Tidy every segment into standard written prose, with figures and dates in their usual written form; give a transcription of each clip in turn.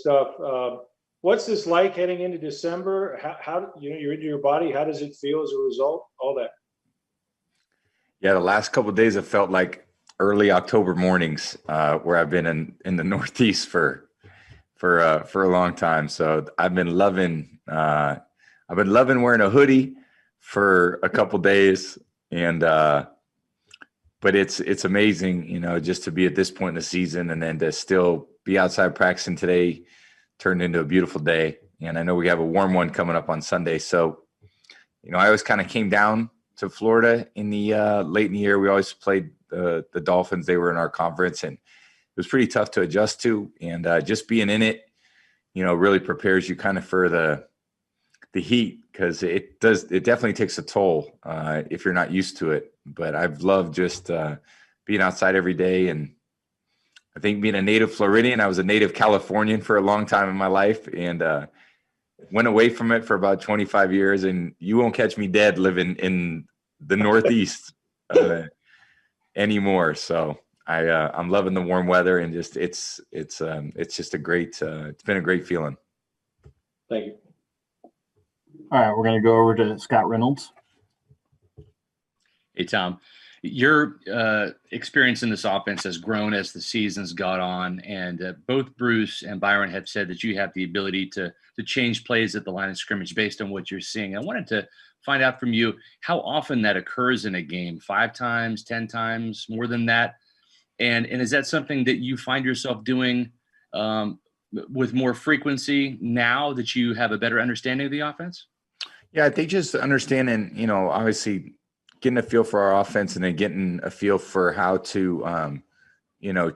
stuff. What's this like heading into December? How you're into your body? How does it feel as a result? All that. Yeah, the last couple of days have felt like early October mornings, where I've been in the Northeast for a long time. So I've been loving wearing a hoodie for a couple days, and but it's amazing, just to be at this point in the season and then to still be outside practicing today turned into a beautiful day. And I know we have a warm one coming up on Sunday. So, I always kind of came down to Florida in the late in the year. We always played the Dolphins. They were in our conference, and it was pretty tough to adjust to. And just being in it, really prepares you kind of for the heat, because it definitely takes a toll if you're not used to it. But I've loved just being outside every day. And I think being a native Floridian, I was a native Californian for a long time in my life, and went away from it for about 25 years. And you won't catch me dead living in the Northeast anymore. So I'm loving the warm weather, and just it's just a great it's been a great feeling. Thank you. All right, we're going to go over to Scott Reynolds. Hey, Tom, your experience in this offense has grown as the season's got on, and both Bruce and Byron have said that you have the ability to change plays at the line of scrimmage based on what you're seeing. I wanted to find out from you how often that occurs in a game, 5 times, 10 times, more than that, and is that something that you find yourself doing with more frequency now that you have a better understanding of the offense? Yeah, I think just understanding, obviously getting a feel for our offense, and then getting a feel for how to,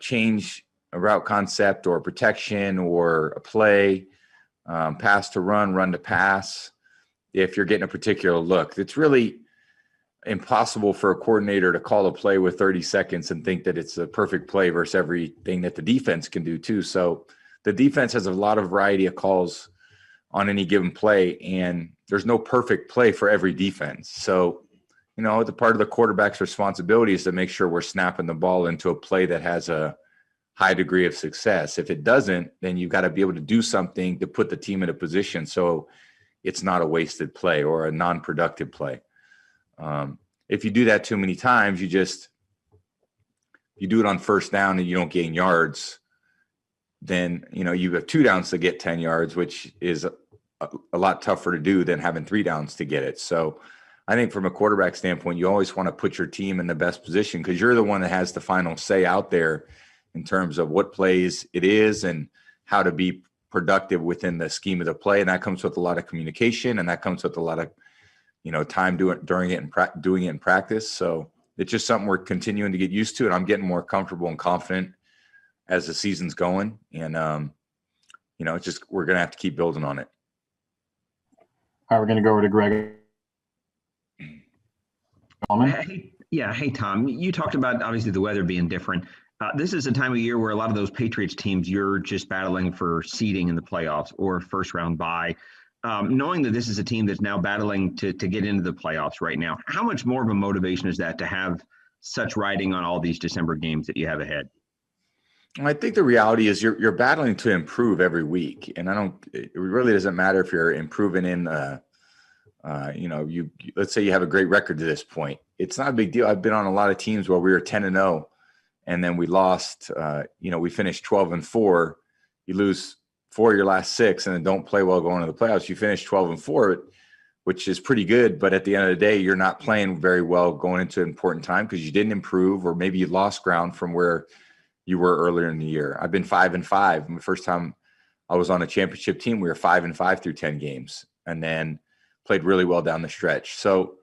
change a route concept or protection or a play, pass to run to pass. If you're getting a particular look, it's really impossible for a coordinator to call a play with 30 seconds and think that it's a perfect play versus everything that the defense can do too. So the defense has a lot of variety of calls on any given play, and there's no perfect play for every defense. So, the part of the quarterback's responsibility is to make sure we're snapping the ball into a play that has a high degree of success. If it doesn't, then you've got to be able to do something to put the team in a position so it's not a wasted play or a non-productive play. If you do that too many times, you do it on first down and you don't gain yards, then, you have 2 downs to get 10 yards, which is a lot tougher to do than having 3 downs to get it. So I think from a quarterback standpoint, you always want to put your team in the best position, because you're the one that has the final say out there in terms of what plays it is and how to be productive within the scheme of the play. And that comes with a lot of communication, and that comes with a lot of, time doing it in practice. So it's just something we're continuing to get used to, and I'm getting more comfortable and confident as the season's going. And, it's just, we're going to have to keep building on it. All right, we're going to go over to Greg. Hey, Tom, you talked about obviously the weather being different. This is a time of year where a lot of those Patriots teams, you're just battling for seeding in the playoffs or first round bye. Knowing that this is a team that's now battling to get into the playoffs right now, how much more of a motivation is that to have such riding on all these December games that you have ahead? I think the reality is you're battling to improve every week. And it really doesn't matter if you're improving in, let's say you have a great record to this point. It's not a big deal. I've been on a lot of teams where we were 10-0 and then we lost, we finished 12-4. You lose 4 of your last 6 and then don't play well going to the playoffs. You finish 12-4, which is pretty good. But at the end of the day, you're not playing very well going into an important time because you didn't improve, or maybe you lost ground from where you were earlier in the year. I've been 5-5. The first time I was on a championship team, we were 5-5 through 10 games, and then played really well down the stretch. So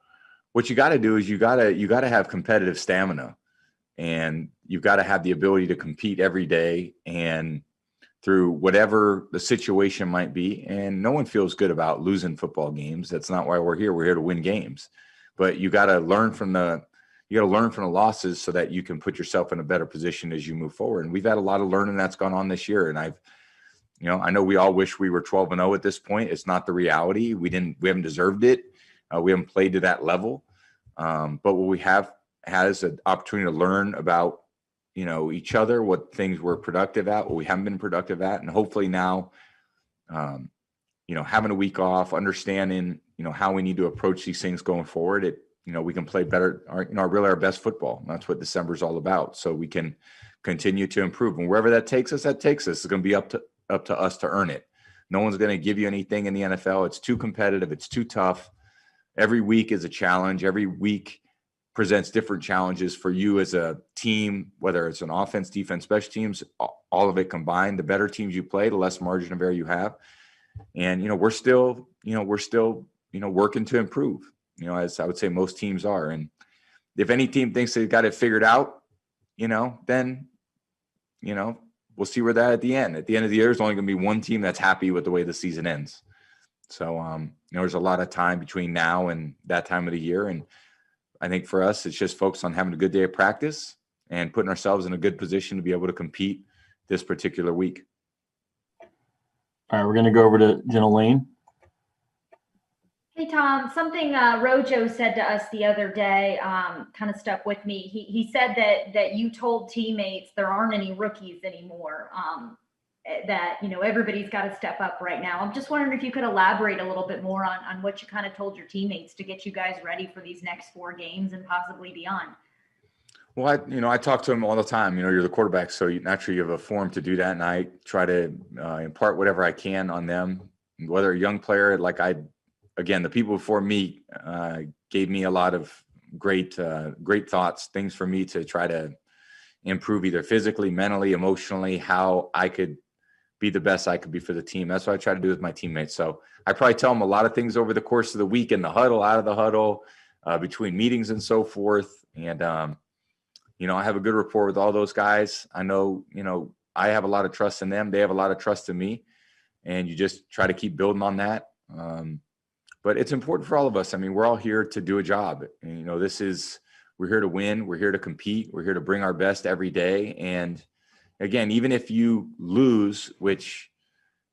what you got to do is you got to have competitive stamina, and you've got to have the ability to compete every day and through whatever the situation might be. And no one feels good about losing football games. That's not why we're here. We're here to win games. But you got to learn from the losses so that you can put yourself in a better position as you move forward. And we've had a lot of learning that's gone on this year. And I know we all wish we were 12-0 at this point. It's not the reality. We haven't deserved it. We haven't played to that level. But what we have had is an opportunity to learn about each other, what things we're productive at, what we haven't been productive at. And hopefully now, having a week off, understanding, how we need to approach these things going forward, we can play better, really our best football. And that's what December is all about. So we can continue to improve. And wherever that takes us, It's going to be up to us to earn it. No one's going to give you anything in the NFL. It's too competitive. It's too tough. Every week is a challenge. Every week presents different challenges for you as a team, whether it's an offense, defense, special teams, all of it combined. The better teams you play, the less margin of error you have. And, we're still working to improve, as I would say most teams are. And if any team thinks they've got it figured out, then, we'll see where that at the end. At the end of the year, there's only going to be one team that's happy with the way the season ends. So, there's a lot of time between now and that time of the year. And I think for us, it's just focused on having a good day of practice and putting ourselves in a good position to be able to compete this particular week. All right, we're going to go over to Jenna Lane. Hey, Tom, something Rojo said to us the other day kind of stuck with me. He said that you told teammates there aren't any rookies anymore, that, everybody's got to step up right now. I'm just wondering if you could elaborate a little bit more on what you kind of told your teammates to get you guys ready for these next 4 games and possibly beyond. Well, I talk to them all the time. You're the quarterback, so naturally you have a forum to do that, and I try to impart whatever I can on them. Whether a young player, again, the people before me gave me a lot of great thoughts, things for me to try to improve either physically, mentally, emotionally, how I could be the best I could be for the team. That's what I try to do with my teammates. So I probably tell them a lot of things over the course of the week in the huddle, out of the huddle, between meetings and so forth. And, I have a good rapport with all those guys. I know, I have a lot of trust in them. They have a lot of trust in me. And you just try to keep building on that. But it's important for all of us. We're all here to do a job. And, we're here to win. We're here to compete. We're here to bring our best every day. And again, even if you lose, which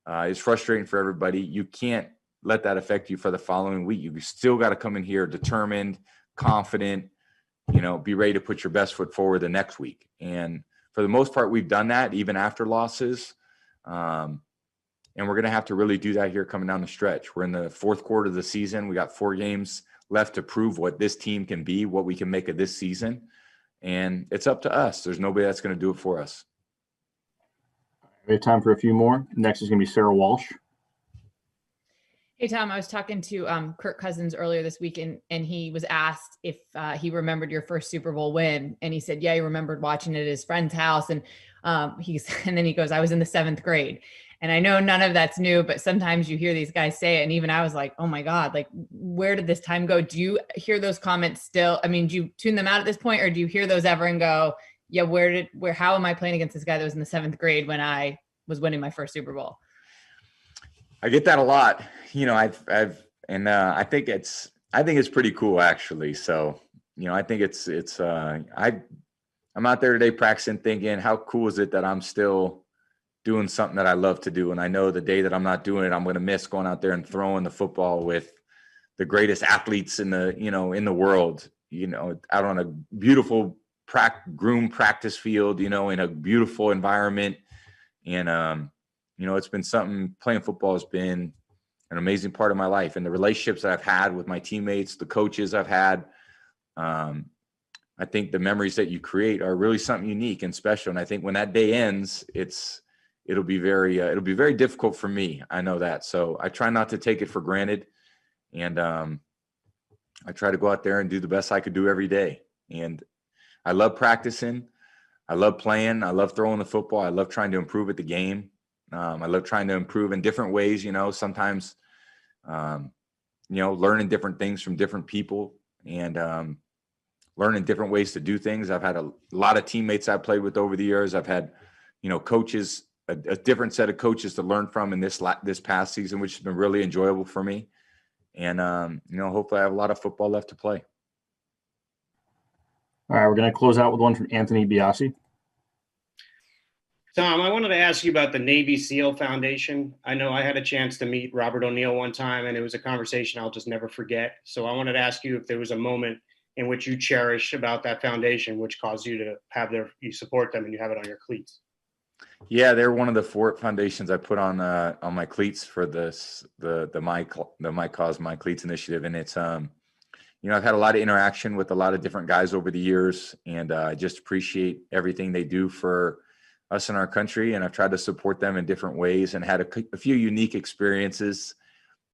is frustrating for everybody, you can't let that affect you for the following week. You still got to come in here determined, confident, be ready to put your best foot forward the next week. And for the most part, we've done that even after losses. And we're going to have to really do that here coming down the stretch. We're in the 4th quarter of the season. We got 4 games left to prove what this team can be, what we can make of this season. And it's up to us. There's nobody that's going to do it for us. We have time for a few more. Next is going to be Sarah Walsh. Hey, Tom, I was talking to Kirk Cousins earlier this week, and he was asked if he remembered your first Super Bowl win. And he said, yeah, he remembered watching it at his friend's house. And and then he goes, I was in the 7th grade. And I know none of that's new, but sometimes you hear these guys say it. And even I was like, oh my God, where did this time go? Do you hear those comments still? Do you tune them out at this point, or do you hear those ever and go, yeah, how am I playing against this guy that was in the 7th grade when I was winning my first Super Bowl? I get that a lot. I think it's pretty cool actually. So, I think I'm out there today practicing, thinking, how cool is it that I'm still doing something that I love to do. And I know the day that I'm not doing it, I'm going to miss going out there and throwing the football with the greatest athletes in the world, out on a beautiful groomed practice field, in a beautiful environment. And, it's been something. Playing football has been an amazing part of my life, and the relationships that I've had with my teammates, the coaches I've had. I think the memories that you create are really something unique and special. And I think when that day ends, it'll be very difficult for me. I know that. So I try not to take it for granted. And I try to go out there and do the best I could do every day. And I love practicing. I love playing. I love throwing the football. I love trying to improve at the game. I love trying to improve in different ways, sometimes, learning different things from different people and learning different ways to do things. I've had a lot of teammates I've played with over the years. I've had, coaches, a different set of coaches to learn from in this past season, which has been really enjoyable for me. And, hopefully I have a lot of football left to play. All right, we're going to close out with one from Anthony Biasi. Tom, I wanted to ask you about the Navy SEAL Foundation. I know I had a chance to meet Robert O'Neill one time, and it was a conversation I'll just never forget. So I wanted to ask you if there was a moment in which you cherish about that foundation, which caused you to have you support them and you have it on your cleats? Yeah, they're one of the 4 foundations I put on my cleats for the My Cause My Cleats initiative, and it's I've had a lot of interaction with a lot of different guys over the years, and I just appreciate everything they do for us in our country, and I've tried to support them in different ways and had a few unique experiences